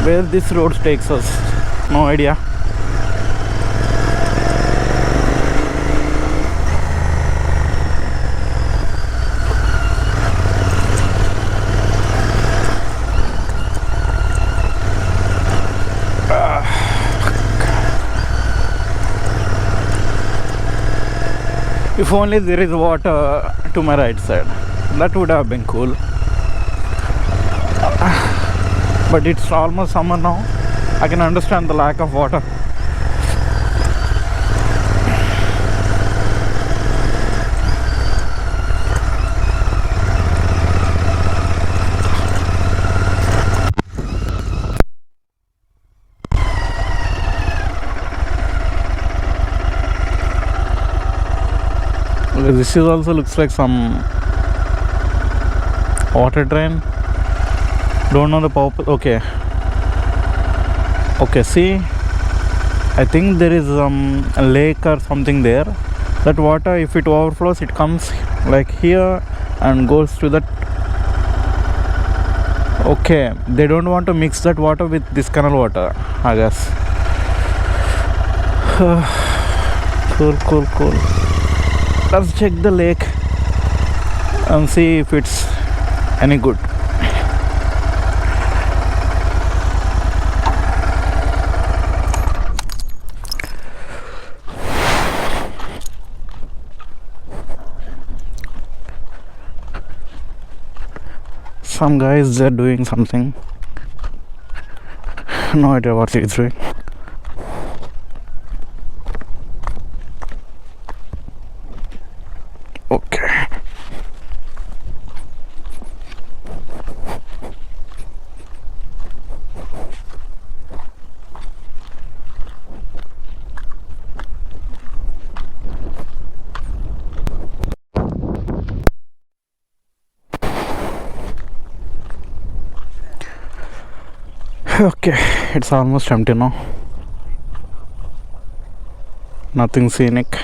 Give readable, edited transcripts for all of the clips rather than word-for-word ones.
Where this road takes us, no idea. If only there is water to my right side, that would have been cool. But it's almost summer now. I can understand the lack of water. This is also looks like some water drain. Don't know the purpose. Okay, see, I think there is a lake or something there. That water, if it overflows, it comes like here and goes to that. Okay, they don't want to mix that water with this canal water, I guess. Cool. Let's check the lake and see if it's any good. Some guys, they're doing something. No idea what he's doing. Okay. Okay, it's almost empty now. Nothing scenic,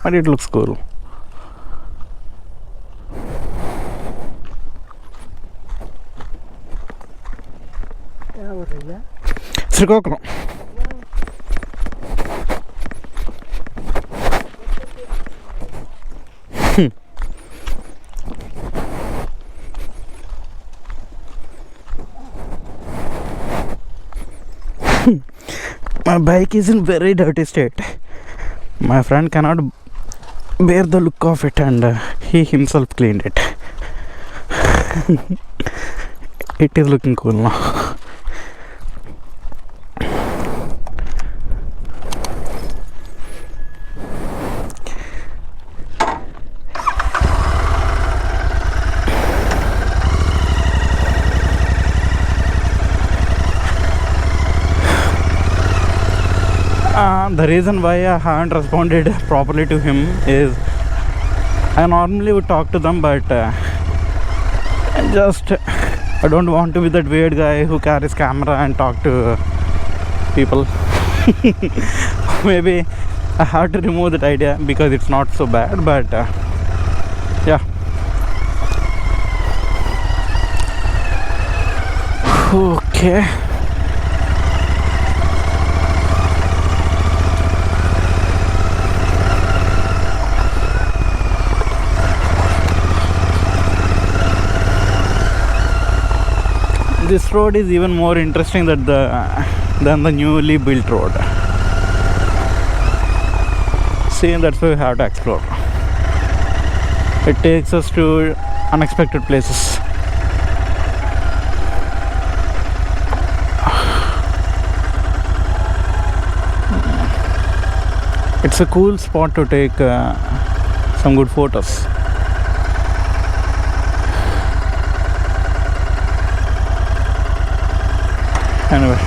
but it looks cool. Srikakulam. My bike is in very dirty state. My friend cannot bear the look of it, and he himself cleaned it. It is looking cool now. The reason why I haven't responded properly to him is I normally would talk to them, but I don't want to be that weird guy who carries camera and talk to people. Maybe I have to remove that idea because it's not so bad, but yeah. Okay. This road is even more interesting than the newly built road. See, that's why we have to explore. It takes us to unexpected places. It's a cool spot to take some good photos. Anyway.